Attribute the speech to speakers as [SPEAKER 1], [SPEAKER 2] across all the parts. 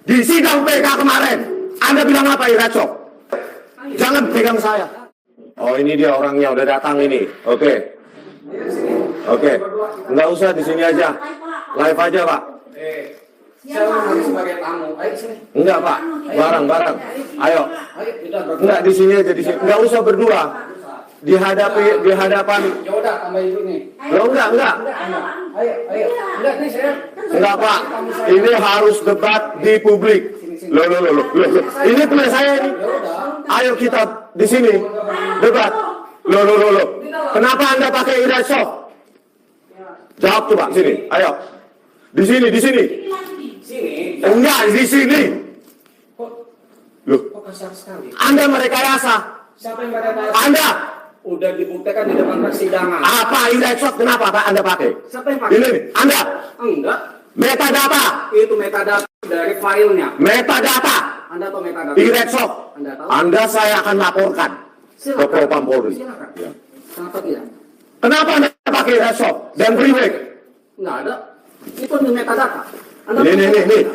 [SPEAKER 1] Di sidang PK kemarin, Anda bilang apa, Iratso? Jangan pegang saya. Oh, ini dia orangnya, udah datang ini. Oke. Nggak usah di sini aja. Live aja, Pak.
[SPEAKER 2] Saya harus sebagai tamu. Ayo sini.
[SPEAKER 1] Enggak, Pak. Bareng. Ayo. Enggak, di sini aja, di sini. Enggak usah berdua. Di hadapan.
[SPEAKER 2] Ya udah, tambah ibu nih.
[SPEAKER 1] Loh, enggak.
[SPEAKER 2] Ayo. Enggak nih saya.
[SPEAKER 1] Enggak, Pak. Ini harus debat di publik. Loh. Ini teman saya ini. Ayo kita di sini debat. Loh. Kenapa Anda pakai Iratso? Jawab tuh, Pak. Sini. Ayo. Di sini.
[SPEAKER 2] Sini.
[SPEAKER 1] Enggak, di sini. Loh.
[SPEAKER 2] Kok kasar sekali?
[SPEAKER 1] Anda merekayasa.
[SPEAKER 2] Siapa yang pada
[SPEAKER 1] Anda.
[SPEAKER 2] udah dibuktikan di depan persidangan.
[SPEAKER 1] Apa Iratso? Kenapa Pak Anda pakai?
[SPEAKER 2] Siapa yang pakai?
[SPEAKER 1] Ini. Anda.
[SPEAKER 2] Enggak.
[SPEAKER 1] Metadata.
[SPEAKER 2] Itu metadata dari filenya.
[SPEAKER 1] Metadata.
[SPEAKER 2] Anda tahu metadata?
[SPEAKER 1] Iratso.
[SPEAKER 2] Anda tahu?
[SPEAKER 1] Anda saya akan laporkan ke Propam Polri.
[SPEAKER 2] Silakan.
[SPEAKER 1] Ya.
[SPEAKER 2] Kenapa tidak?
[SPEAKER 1] Kenapa Anda pakai Iratso dan Primek?
[SPEAKER 2] Enggak ada. Itu metadata. Anda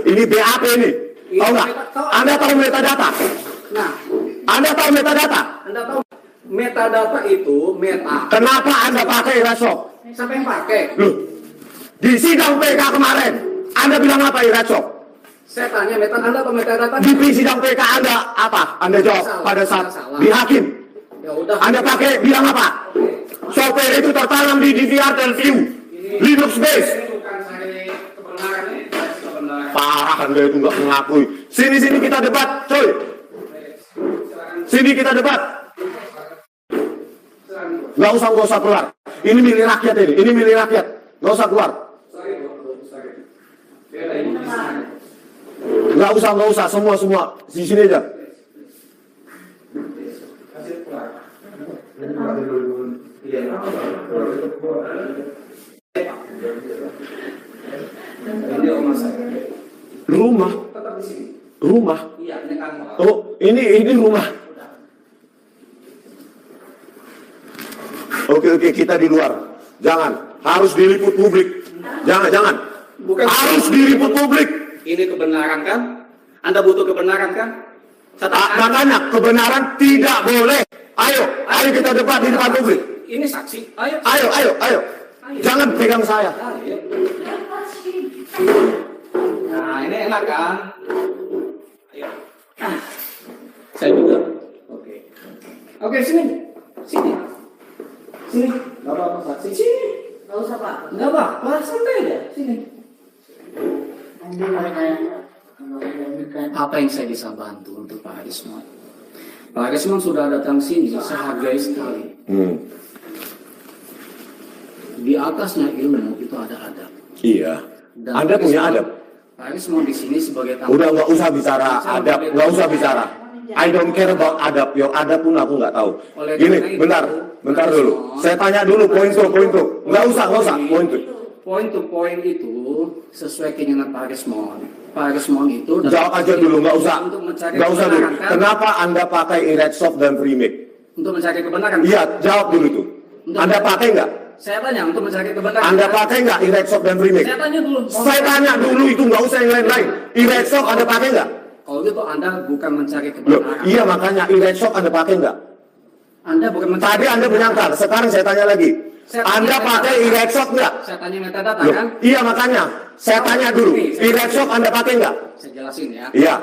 [SPEAKER 1] Ini BAP ini. Tahu nggak? Anda tahu metadata?
[SPEAKER 2] Nah,
[SPEAKER 1] Anda tahu metadata?
[SPEAKER 2] Anda tahu metadata itu meta.
[SPEAKER 1] Kenapa Anda pakai Iratso?
[SPEAKER 2] Siapa yang pakai?
[SPEAKER 1] Loh, di sidang PK kemarin, Anda bilang apa Iratso?
[SPEAKER 2] Saya tanya Anda atau metadata?
[SPEAKER 1] Di sidang PK Anda apa? Anda jawab pada saat di hakim.
[SPEAKER 2] Ya udah.
[SPEAKER 1] Anda pakai bilang apa? Software itu tertanam di DVR dan View, Linux base.
[SPEAKER 2] Ini bukan saya kebenaran ini. Kebenaran.
[SPEAKER 1] Parah Anda itu nggak mengakui. Sini kita debat, coy. Sini kita debat. Nggak usah keluar. Ini milik rakyat ini. Ini milik rakyat. Nggak usah keluar. Nggak usah. Semua di sini aja.
[SPEAKER 2] Ini rumah saya.
[SPEAKER 1] Rumah.
[SPEAKER 2] Tetap di sini.
[SPEAKER 1] Rumah.
[SPEAKER 2] Iya, ini kan.
[SPEAKER 1] Oh, ini rumah. Oke, kita di luar. Jangan. Harus diliput publik. Jangan.
[SPEAKER 2] Bukan.
[SPEAKER 1] Harus diliput publik.
[SPEAKER 2] Ini kebenaran kan? Anda butuh kebenaran kan?
[SPEAKER 1] Makanya kebenaran tidak boleh. Ayo kita debat di depan publik.
[SPEAKER 2] Ini saksi. Ayo.
[SPEAKER 1] Ayo. Jangan pegang saya.
[SPEAKER 2] Ayo. Nah, ini enak kan? Ayo. Saya juga. Oke, sini. Gak apa-apa saksi. Sini.
[SPEAKER 3] Gak usah Pak.
[SPEAKER 2] Gak apa-apa, santai aja. Sini. Apa yang saya bisa bantu untuk Pak Arisman? Pak Arisman sudah datang sini, saya hargai sekali. Di atasnya ilmu itu ada adab.
[SPEAKER 1] Iya.
[SPEAKER 2] Dan
[SPEAKER 1] Anda punya adab.
[SPEAKER 2] Pak Arisman di sini sebagai tamu.
[SPEAKER 1] Udah nggak usah bicara adab, nggak usah bicara. I don't care about adab. Your adab pun aku nggak tahu. Gini, bentar dulu. Saya tanya dulu poin tuh. Nggak usah.
[SPEAKER 2] Poin to point itu sesuai keinginan Pak Arisman. Pak Arisman itu
[SPEAKER 1] Jawab aja dulu, nggak usah dulu.
[SPEAKER 2] kebenaran, kan?
[SPEAKER 1] Kenapa Anda pakai Iratso dan Primek?
[SPEAKER 2] Untuk mencari kebenaran.
[SPEAKER 1] Iya, jawab dulu itu. Anda pakai nggak?
[SPEAKER 2] Saya tanya untuk mencari kebenaran.
[SPEAKER 1] Anda pakai nggak Iratso dan Primek?
[SPEAKER 2] Saya tanya dulu.
[SPEAKER 1] Itu nggak usah yang lain-lain. Iratso Anda pakai nggak?
[SPEAKER 2] Kalau gitu Anda bukan mencari
[SPEAKER 1] Loh,
[SPEAKER 2] kebenaran.
[SPEAKER 1] iya makanya Iratso Anda pakai nggak?
[SPEAKER 2] Anda bukan mencari.
[SPEAKER 1] Tadi Anda menyangkal, sekarang saya tanya lagi. Anda pakai Iratso nggak?
[SPEAKER 2] Saya tanya metadata
[SPEAKER 1] Loh,
[SPEAKER 2] kan?
[SPEAKER 1] iya makanya saya tanya dulu. Iratso Anda pakai nggak?
[SPEAKER 2] Saya jelasin ya.
[SPEAKER 1] Iya.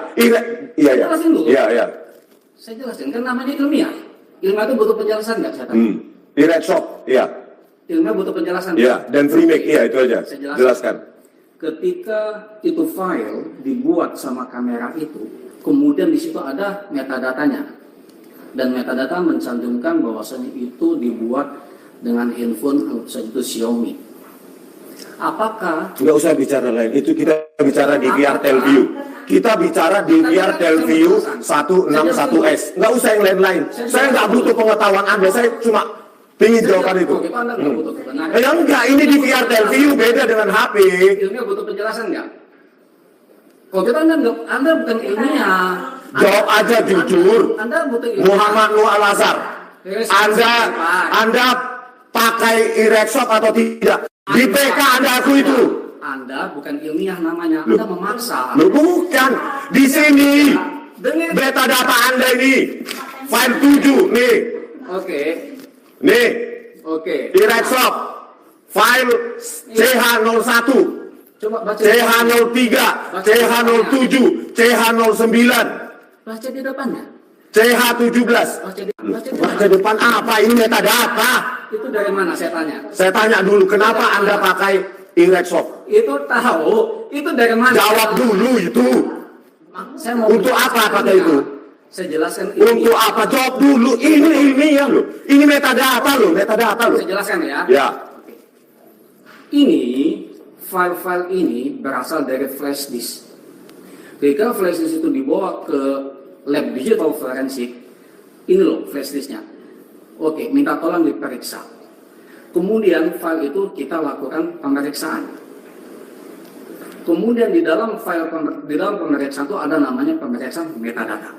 [SPEAKER 2] Jelasin dulu.
[SPEAKER 1] Iya.
[SPEAKER 2] Saya jelasin kan namanya ilmiah. Ilmiah itu butuh penjelasan nggak? Saya tanya.
[SPEAKER 1] Iratso, iya.
[SPEAKER 2] Ilmiah butuh penjelasan.
[SPEAKER 1] Iya, dan Primek, iya itu aja.
[SPEAKER 2] Saya
[SPEAKER 1] Jelaskan.
[SPEAKER 2] Ketika itu file dibuat sama kamera itu, kemudian di situ ada metadatanya. Dan metadata mencantumkan bahwasanya itu dibuat dengan handphone itu Xiaomi. Apakah
[SPEAKER 1] Nggak usah bicara lain, itu kita bicara di VR Telview. Kita bicara di VR Telview 161S. Nggak usah yang lain-lain. Saya nggak butuh pengetahuan Anda, saya cuma ingin jawaban itu.
[SPEAKER 2] Anda nggak butuh kebenaran?
[SPEAKER 1] Ya enggak, ini di VR Telview beda dengan HP.
[SPEAKER 2] Ilmiah butuh penjelasan nggak? Kalau kita Anda bukan ilmiah.
[SPEAKER 1] Jawab aja jujur.
[SPEAKER 2] Anda butuh ilmiah.
[SPEAKER 1] Muhammad Nur Al Azhar. Anda pakai Iratso atau tidak? Di PK Anda aku itu.
[SPEAKER 2] Anda bukan ilmiah namanya,
[SPEAKER 1] Loh.
[SPEAKER 2] Anda memaksa.
[SPEAKER 1] Loh, bukan. Di sini.
[SPEAKER 2] Dengan
[SPEAKER 1] Metadata Anda ini. File 7. Nih.
[SPEAKER 2] oke,
[SPEAKER 1] Nih.
[SPEAKER 2] oke.
[SPEAKER 1] Iretsoft. File CH01.
[SPEAKER 2] Coba baca.
[SPEAKER 1] CH03. CH07. CH09.
[SPEAKER 2] Baca di depannya.
[SPEAKER 1] CH17.
[SPEAKER 2] Baca di
[SPEAKER 1] Depan apa? Ini metadata.
[SPEAKER 2] Itu dari mana saya tanya?
[SPEAKER 1] Saya tanya dulu, kenapa Anda pakai Iretsoft?
[SPEAKER 2] Itu tahu, itu dari mana?
[SPEAKER 1] Jawab dulu itu.
[SPEAKER 2] Saya mau
[SPEAKER 1] Untuk apa pakai itu?
[SPEAKER 2] Saya jelaskan
[SPEAKER 1] Untuk apa? Jawab dulu. Ini ilmiah loh. Ini metadata loh. Metadata loh.
[SPEAKER 2] Saya jelaskan ya.
[SPEAKER 1] Ya.
[SPEAKER 2] Ini file-file ini berasal dari flash disk. Ketika flash disk itu dibawa ke lab digital forensik, ini loh flash disknya. Oke, minta tolong diperiksa. Kemudian file itu kita lakukan pemeriksaan. Kemudian di dalam pemeriksaan itu ada namanya pemeriksaan metadata.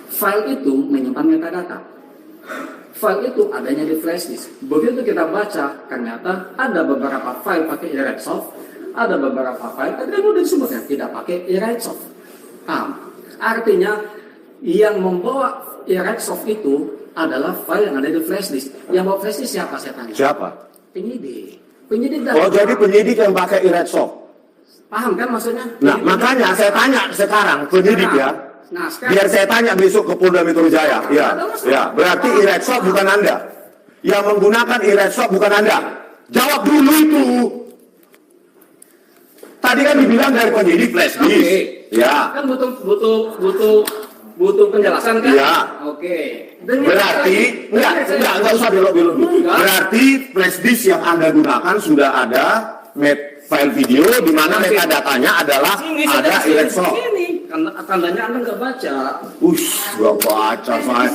[SPEAKER 2] File itu menyimpan metadata. File itu adanya di flash disk. Begitu kita baca, ternyata ada beberapa file pakai Iretsoft, ada beberapa file tapi kemudian disebutkan tidak pakai Iretsoft. Artinya yang membawa Iretsoft itu adalah file yang ada di flash disk. Yang bawa flash disk siapa saya tanya?
[SPEAKER 1] Siapa?
[SPEAKER 2] Penyidik. Penyidik
[SPEAKER 1] Oh, jadi penyidik yang pakai Iretsoft.
[SPEAKER 2] paham kan maksudnya?
[SPEAKER 1] Nah, makanya saya tanya sekarang penyidik ya.
[SPEAKER 2] Nah, sekarang
[SPEAKER 1] Biar saya tanya besok ke Polda Metro Jaya. Ya, ya. Berarti Iretsoft bukan Anda. Yang menggunakan Iretsoft bukan Anda. Jawab dulu itu. Tadi kan dibilang dari penyidik flash disk.
[SPEAKER 2] Oke.
[SPEAKER 1] Ya.
[SPEAKER 2] Kan butuh penjelasan kan?
[SPEAKER 1] Iya.
[SPEAKER 2] Oke.
[SPEAKER 1] Berarti enggak usah belok-belok. Berarti flash disk yang Anda gunakan sudah ada file video di mana metadatanya adalah ada Iretsoft.
[SPEAKER 2] Ini tandanya Anda nggak baca.
[SPEAKER 1] Nggak baca saya.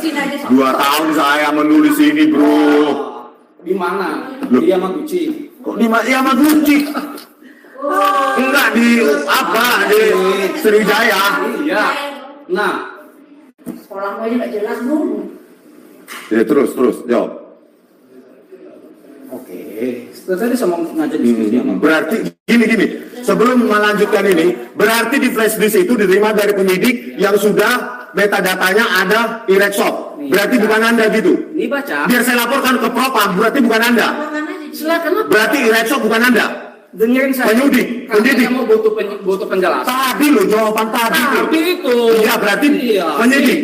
[SPEAKER 1] 2 tahun saya menulis ini, bro.
[SPEAKER 2] Di mana?
[SPEAKER 1] Loh.
[SPEAKER 2] Di Yamaguchi.
[SPEAKER 1] Kok di Yamaguchi? Enggak di apa? Di Sriwijaya.
[SPEAKER 2] Iya. Nah,
[SPEAKER 3] Sekolah aja nggak jelas dulu.
[SPEAKER 1] Ya terus jawab.
[SPEAKER 2] oke. Tadi saya mau ngajak diskusi sama
[SPEAKER 1] Berarti gini. Sebelum melanjutkan ini, berarti di flash disk itu diterima dari penyidik yang sudah metadatanya ada Iretsoft. Berarti bukan Anda gitu.
[SPEAKER 2] Ini baca.
[SPEAKER 1] Biar saya laporkan ke Propam, berarti bukan Anda.
[SPEAKER 2] Silakan.
[SPEAKER 1] Berarti Iretsoft bukan Anda.
[SPEAKER 2] Dengerin saya.
[SPEAKER 1] Penyidik.
[SPEAKER 2] Karena mau butuh penjelasan.
[SPEAKER 1] Tadi loh jawaban tadi tuh.
[SPEAKER 2] Tapi itu.
[SPEAKER 1] Iya berarti
[SPEAKER 2] Iya.
[SPEAKER 1] penyidik.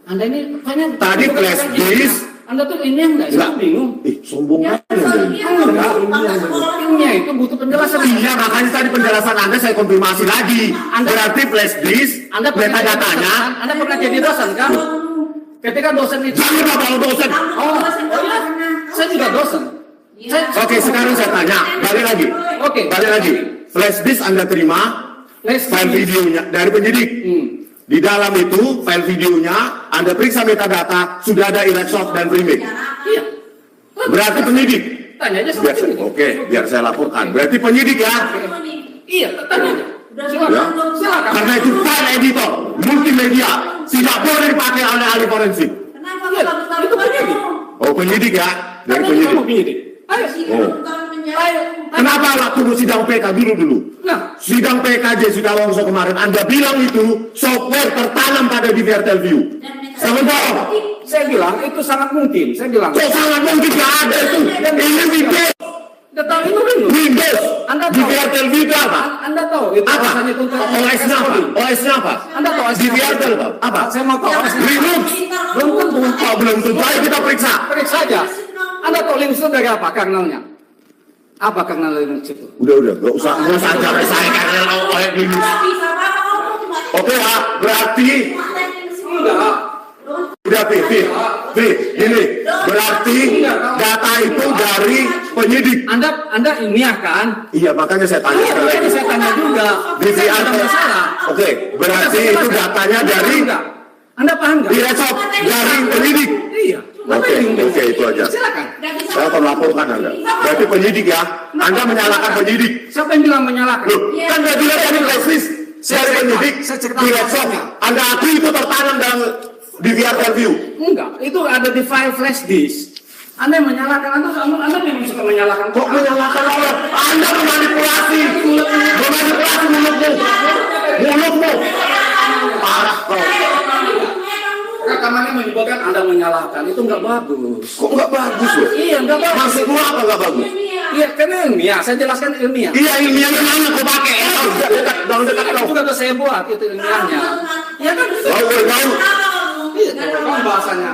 [SPEAKER 2] Anda ini tanya.
[SPEAKER 1] Tadi flash disk.
[SPEAKER 2] Anda tuh ini yang nggak sih?
[SPEAKER 1] Enggak.
[SPEAKER 2] Bingung.
[SPEAKER 1] Sombong
[SPEAKER 3] Ya,
[SPEAKER 1] aja.
[SPEAKER 2] Ini itu butuh penjelasan.
[SPEAKER 1] Iya, makanya tadi penjelasan Anda saya konfirmasi lagi. Berarti flash disk,
[SPEAKER 2] Anda pernah jadi dosen,
[SPEAKER 1] metadatanya.
[SPEAKER 2] kan? Anda pernah jadi dosen kan? Ketika dosen itu.
[SPEAKER 1] Saya kalau dosen.
[SPEAKER 2] Oh, iya. Saya juga dosen.
[SPEAKER 1] Oke, sekarang saya tanya. Balik lagi.
[SPEAKER 2] Oke.
[SPEAKER 1] Balik lagi. Flash disk Anda terima,
[SPEAKER 2] Flash
[SPEAKER 1] file
[SPEAKER 2] disk.
[SPEAKER 1] videonya dari penyidik. Di dalam itu, file videonya, Anda periksa metadata, sudah ada Iretsoft dan Primate.
[SPEAKER 2] Iya.
[SPEAKER 1] Berarti penyidik.
[SPEAKER 2] Tanya aja sama penyidik.
[SPEAKER 1] Oke, biar saya laporkan. Berarti penyidik ya.
[SPEAKER 2] Iya, tanya aja.
[SPEAKER 1] Ya.
[SPEAKER 2] Silakan.
[SPEAKER 1] Karena itu file editor, multimedia, tidak boleh dipakai oleh ahli forensik.
[SPEAKER 3] Kenapa
[SPEAKER 2] Iya, itu penyidik.
[SPEAKER 1] Oh, penyidik ya, dari
[SPEAKER 2] Tanya
[SPEAKER 1] penyidik.
[SPEAKER 2] sama penyidik. Ayo.
[SPEAKER 1] Oh.
[SPEAKER 2] Ayo.
[SPEAKER 1] Kenapa waktu sidang PK dulu?
[SPEAKER 2] Nah,
[SPEAKER 1] Sidang PKJ Sudawongso kemarin, Anda bilang itu software tertanam pada DVR Telview. Sama bohong.
[SPEAKER 2] saya bilang itu sangat mungkin. Saya bilang.
[SPEAKER 1] Kok sangat mungkin nggak ada itu? Ini Windows.
[SPEAKER 2] Anda tahu itu Windows.
[SPEAKER 1] Windows.
[SPEAKER 2] Anda tahu.
[SPEAKER 1] DVR Telview itu apa?
[SPEAKER 2] Anda tahu itu
[SPEAKER 1] Apa?
[SPEAKER 2] rasanya itu
[SPEAKER 1] OS-nya apa? OS-nya apa?
[SPEAKER 2] Anda tahu OS-nya
[SPEAKER 1] DVR Telview apa?
[SPEAKER 2] Saya mau tahu OS-nya.
[SPEAKER 1] Linux.
[SPEAKER 2] Belum tentu.
[SPEAKER 1] Oh, belum tentu. Ayo kita periksa.
[SPEAKER 2] Periksa saja. Anda tahu Linux itu dari apa kernelnya? Apa kernel Linux itu?
[SPEAKER 1] Udah, nggak usah ajar saya karena oleh Linux. Oke ya, berarti
[SPEAKER 2] Enggak.
[SPEAKER 1] udah ini berarti data itu dari penyidik.
[SPEAKER 2] Anda ilmiah kan?
[SPEAKER 1] Iya, makanya saya tanya
[SPEAKER 2] Iya,
[SPEAKER 1] sekali
[SPEAKER 2] makanya
[SPEAKER 1] lagi.
[SPEAKER 2] saya tanya juga.
[SPEAKER 1] DVR
[SPEAKER 2] Saya ada masalah.
[SPEAKER 1] Oke, berarti
[SPEAKER 2] Saya
[SPEAKER 1] itu
[SPEAKER 2] jelaskan.
[SPEAKER 1] datanya
[SPEAKER 2] Anda
[SPEAKER 1] dari
[SPEAKER 2] paham nggak? Anda paham nggak?
[SPEAKER 1] Iretsoft dari penyidik.
[SPEAKER 2] Iya.
[SPEAKER 1] Oke, itu aja.
[SPEAKER 2] Silakan.
[SPEAKER 1] Saya akan laporkan Anda. Berarti penyidik ya. Anda menyalahkan penyidik.
[SPEAKER 2] Siapa yang bilang menyalahkan?
[SPEAKER 1] Loh, kan dia bilang tadi flash dari penyidik
[SPEAKER 2] saya cerita
[SPEAKER 1] Iretsoft.
[SPEAKER 2] masalahnya.
[SPEAKER 1] Anda akui itu tertanam dalam DVR Telview.
[SPEAKER 2] Enggak, itu ada di file flash disk. Anda yang menyalahkan, Anda memang suka menyalahkan.
[SPEAKER 1] Kok menyalahkan Allah? Anda memanipulasi mulutmu. Mulutmu. Parah kau.
[SPEAKER 2] Rekamannya menyebutkan Anda menyalahkan, itu nggak bagus.
[SPEAKER 1] Kok nggak bagus loh?
[SPEAKER 2] Iya, nggak bagus.
[SPEAKER 1] Maksudmu apa nggak bagus?
[SPEAKER 2] Iya, karena ilmiah. Saya jelaskan ilmiah.
[SPEAKER 1] Iya, ilmiahnya mana kau pakai? Dalam dekat
[SPEAKER 2] Itu
[SPEAKER 1] kau.
[SPEAKER 2] juga saya buat, itu ilmiahnya. Ya kan?
[SPEAKER 1] Tahu.
[SPEAKER 2] Iya, kan bahasanya.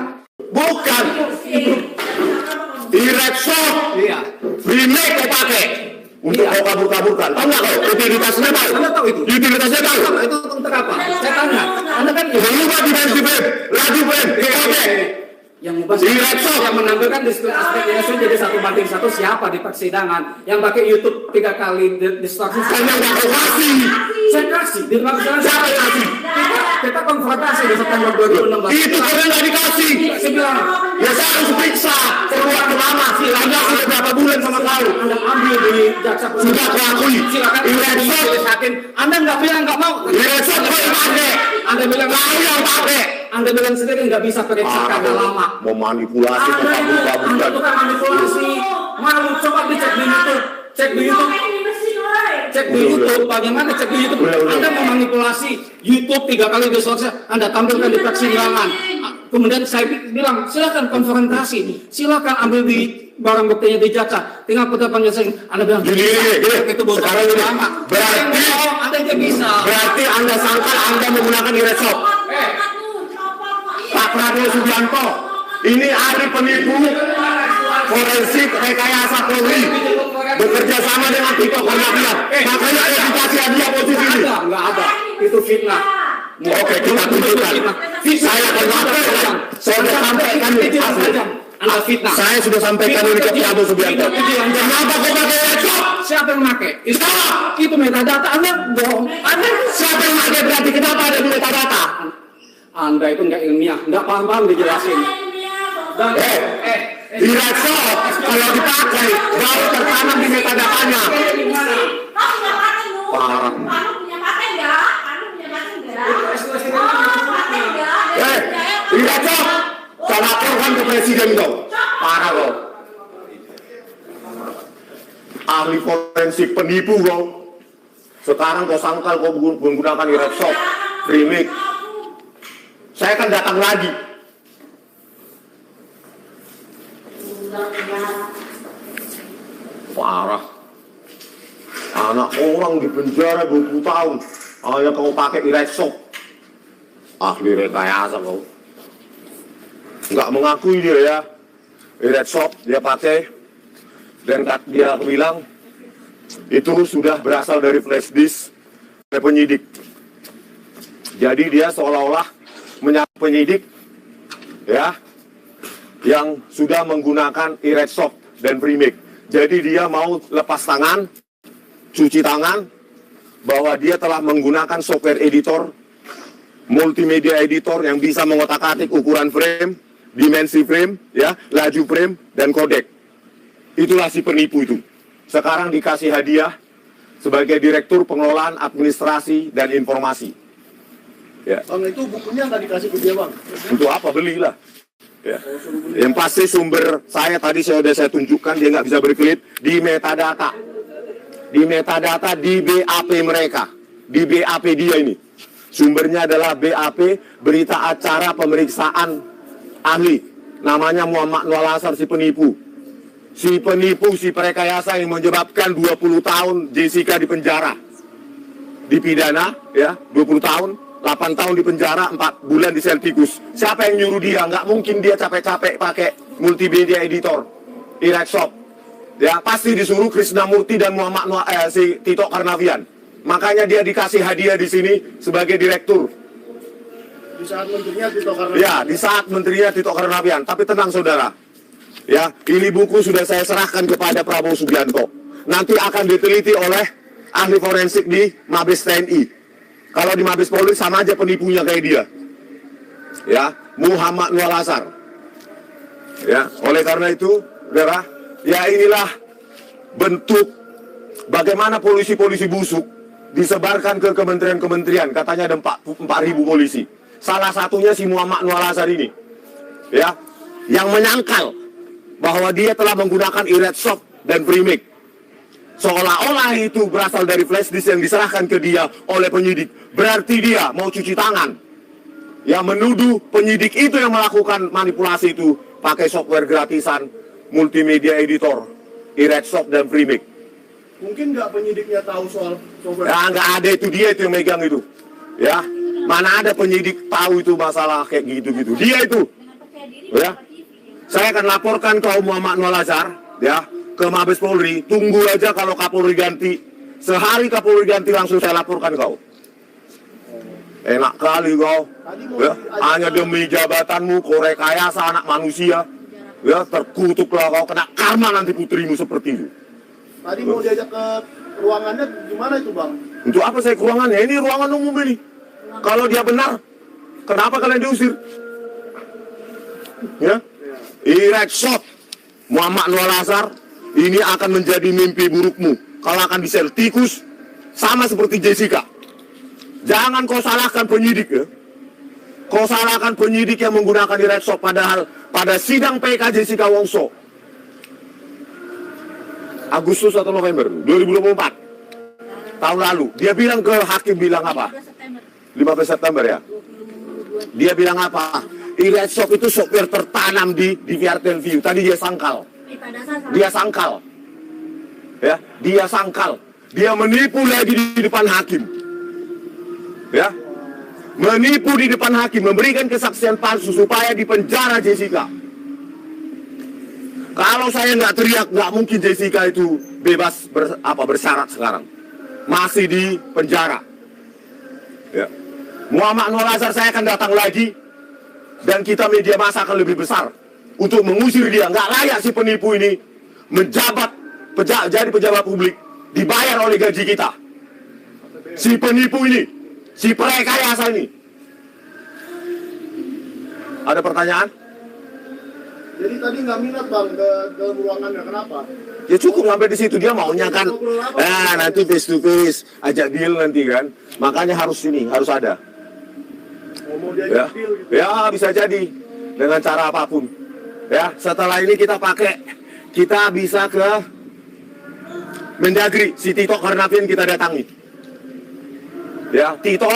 [SPEAKER 1] Bukan. Erectshop.
[SPEAKER 2] Iya.
[SPEAKER 1] Remake kau pakai. Untuk
[SPEAKER 2] Iya.
[SPEAKER 1] kau kabur-kaburkan. Tahu nggak kau? Utilitasnya tahu.
[SPEAKER 2] Anda tahu itu?
[SPEAKER 1] Utilitasnya tahu.
[SPEAKER 2] Itu untuk apa? Saya tanya. Anda kan
[SPEAKER 1] Lalu buat dimensi frame, laju frame, oke.
[SPEAKER 2] yang membahas yang menampilkan display aspek ratio jadi 1:1 siapa di persidangan yang pakai YouTube 3 kali distorsi
[SPEAKER 1] Kan yang nggak kau kasih.
[SPEAKER 2] saya kasih di persidangan
[SPEAKER 1] Siapa yang kasih?
[SPEAKER 2] kita konfrontasi di September 2016
[SPEAKER 1] Itu karena nggak dikasih.
[SPEAKER 2] saya bilang
[SPEAKER 1] Ya saya harus periksa. Keluar ke mama. Anda sudah berapa bulan sama kau?
[SPEAKER 2] Anda ambil di jaksa
[SPEAKER 1] Sudah kau akui.
[SPEAKER 2] silakan
[SPEAKER 1] Erectshop.
[SPEAKER 2] majelis hakim Anda nggak bilang nggak mau
[SPEAKER 1] Erectshop kau yang pakai.
[SPEAKER 2] Anda bilang
[SPEAKER 1] Kau yang pakai.
[SPEAKER 2] Anda bilang sendiri nggak bisa periksa karena lama
[SPEAKER 1] Mau manipulasi, kau
[SPEAKER 2] Anda itu
[SPEAKER 1] kabur-kaburkan.
[SPEAKER 2] kan manipulasi malu coba dicek di YouTube cek di YouTube cek di YouTube bagaimana cek di YouTube
[SPEAKER 1] Udah.
[SPEAKER 2] Anda memanipulasi YouTube 3 kali distorsi Anda tampilkan di persidangan kemudian saya bilang silakan konfrontasi silakan ambil di barang buktinya di jaksa tinggal putar penjelasan Anda bilang
[SPEAKER 1] Gini.
[SPEAKER 2] itu bocor
[SPEAKER 1] Sekarang gini.
[SPEAKER 2] lama Anda tidak bisa
[SPEAKER 1] Berarti Anda sangka Anda menggunakan erectshop. Pak Prabowo Subianto, ini ahli penipu forensik rekayasa Polri bekerja sama dengan Tito Karnavian. Makanya saya dikasih hadiah posisi ini.
[SPEAKER 2] nggak ada itu fitnah
[SPEAKER 1] Oke, kita tunjukkan. Saya akan laporkan. Saya sudah sampaikan ini asli.
[SPEAKER 2] Anda fitnah
[SPEAKER 1] Saya sudah sampaikan ini ke Prabowo Subianto. Kenapa kau pakai erectshop?
[SPEAKER 2] siapa yang pakai itu metadata Anda bohong Anda
[SPEAKER 1] Siapa yang pakai berarti kenapa ada di metadata?
[SPEAKER 2] Anda itu nggak ilmiah, nggak paham-paham dijelasin. Dan
[SPEAKER 1] Erectshop kalau dipakai baru tertanam di metadatanya. Parah. Erectshop, saya laporkan ke presiden kau. Parah kau. Ahli forensik penipu kau. Sekarang kau sangkal kau menggunakan erectshop, remake. Saya akan datang lagi. Parah. Anak orang di penjara 20 tahun. Hanya kau pakai erectshop. Ahli rekayasa kau. Nggak mengakui dia ya. Erectshop dia pakai. Dan dia bilang itu sudah berasal dari flash disk oleh penyidik. Jadi dia seolah-olah menyangkut penyidik ya yang sudah menggunakan erectshop dan remake. Jadi dia mau lepas tangan, cuci tangan bahwa dia telah menggunakan software editor, multimedia editor yang bisa mengotak-atik ukuran frame, dimensi frame, ya, laju frame dan kodek. Itulah si penipu itu. Sekarang dikasih hadiah sebagai Direktur Pengelolaan Administrasi dan Informasi. Ya.
[SPEAKER 4] Bang, itu bukunya nggak dikasih ke dia, Bang?
[SPEAKER 1] Untuk apa? Belilah. Ya. Yang pasti sumber saya tadi sudah saya tunjukkan, dia nggak bisa berkelit di metadata. Di metadata di BAP mereka. Di BAP dia ini. Sumbernya adalah BAP, berita acara pemeriksaan ahli. Namanya Muhammad Nur Al-Azhar, si penipu. Si penipu, si perekayasa yang menyebabkan 20 tahun Jessica di penjara. Dipidana, ya, 20 tahun. 8 tahun di penjara, 4 bulan di sel tikus. Siapa yang nyuruh dia? Nggak mungkin dia capek-capek pakai multimedia editor, erectshop. Ya, pasti disuruh Krishnamurti dan Muhammad si Tito Karnavian. Makanya dia dikasih hadiah di sini sebagai direktur.
[SPEAKER 4] Di saat menterinya Tito Karnavian.
[SPEAKER 1] Ya, di saat menterinya Tito Karnavian. Tapi tenang saudara. Ya, ini buku sudah saya serahkan kepada Prabowo Subianto. Nanti akan diteliti oleh ahli forensik di Mabes TNI. Kalau di Mabes Polri sama aja penipunya kayak dia. Ya, Muhammad Nur Al-Azhar. Ya, oleh karena itu, saudara, ya inilah bentuk bagaimana polisi-polisi busuk disebarkan ke kementerian-kementerian. Katanya ada 4.000 polisi. Salah satunya si Muhammad Nur Al-Azhar ini. Ya, yang bahwa dia telah menggunakan e-red shop dan Primic. Seolah-olah itu berasal dari flash disk yang diserahkan ke dia oleh penyidik. Berarti dia mau cuci tangan. Ya, menuduh penyidik itu yang melakukan manipulasi itu pakai software gratisan multimedia editor, e-red shop dan Primic.
[SPEAKER 4] Mungkin nggak penyidiknya tahu soal software.
[SPEAKER 1] Ya, nggak ada, itu dia itu yang megang itu. Ya, mana ada penyidik tahu itu masalah kayak gitu-gitu. Dia itu. Ya, saya akan laporkan ke Muhammad Anwar Lazar, ya, ke Mabes Polri. Tunggu aja kalau Kapolri ganti. Sehari Kapolri ganti langsung saya laporkan kau. Enak kali kau. Ya, hanya demi jabatanmu kau rekayasa anak manusia. Ya, terkutuklah kau, kena karma nanti putrimu seperti itu.
[SPEAKER 4] Tadi mau diajak ke ruangannya gimana itu Bang?
[SPEAKER 1] Untuk apa saya ke ruangannya? Ini ruangan umum ini. Kalau dia benar, kenapa kalian diusir? Ya, e-red shop Muhammad Anwar Lazar, ini akan menjadi mimpi burukmu. Kalau akan disel tikus, sama seperti Jessica. Jangan kau salahkan penyidik ya. Kau salahkan penyidik yang menggunakan e-red shop, padahal pada sidang PK Jessica Wongso Agustus atau November 2024 tahun lalu, dia bilang ke hakim, bilang apa? 15 September ya. Dia bilang apa? E-red shop itu software tertanam di VRTL View. Tadi dia sangkal. Dia sangkal. Ya, dia sangkal. Dia menipu lagi di depan hakim. Ya. Menipu di depan hakim, memberikan kesaksian palsu supaya dipenjara Jessica. Kalau saya nggak teriak, nggak mungkin Jessica itu bebas bersyarat sekarang. Masih di penjara. Ya. Muhammad Anwar Lazar saya akan datang lagi, dan kita media massa akan lebih besar untuk mengusir dia. Nggak layak si penipu ini menjabat, jadi pejabat publik, dibayar oleh gaji kita. Si penipu ini, si perekayasa ini. Ada pertanyaan?
[SPEAKER 4] Jadi tadi nggak minat Bang ke ruangannya, kenapa?
[SPEAKER 1] Ya cukup sampai di situ, dia maunya kan nanti face to face, ajak deal nanti kan. Makanya harus ada.
[SPEAKER 4] Mau
[SPEAKER 1] Ya,
[SPEAKER 4] diajak deal gitu.
[SPEAKER 1] ya bisa jadi dengan cara apapun. Ya, setelah ini kita bisa ke Mendagri, si Tito Karnavian kita datangi. Ya, Tito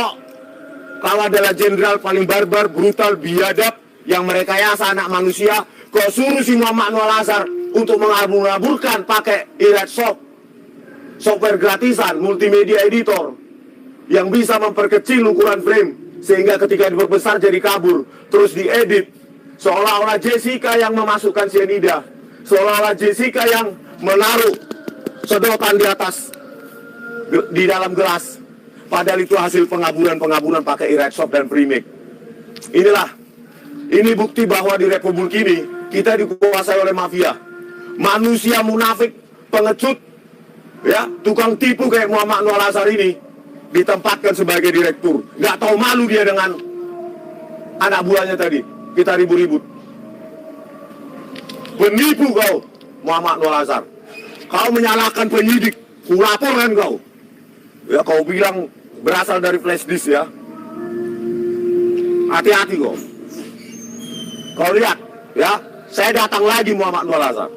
[SPEAKER 1] kalau adalah jenderal paling barbar, brutal, biadab, yang merekayasa anak manusia. Kau suruh si Muhammad Anwar Lazar untuk mengabur-aburkan pakai e-red shop, software gratisan, multimedia editor, yang bisa memperkecil ukuran frame, sehingga ketika diperbesar jadi kabur, terus diedit, seolah-olah Jessica yang memasukkan cyanida, seolah-olah Jessica yang menaruh sedotan di atas, di dalam gelas, padahal itu hasil pengaburan pakai e-red shop dan Primic. Ini bukti bahwa di Republik ini kita dikuasai oleh mafia, manusia munafik, pengecut, ya, tukang tipu kayak Muhammad Anwar Lazar ini ditempatkan sebagai direktur. Nggak tahu malu dia dengan anak buahnya tadi. Kita ribut-ribut. Penipu kau, Muhammad Anwar Lazar. Kau menyalahkan penyidik, kulaporkan kau. Ya, kau bilang berasal dari flash disk ya. Hati-hati kau. Kau lihat, ya, saya datang lagi Muhammad Anwar Lazar.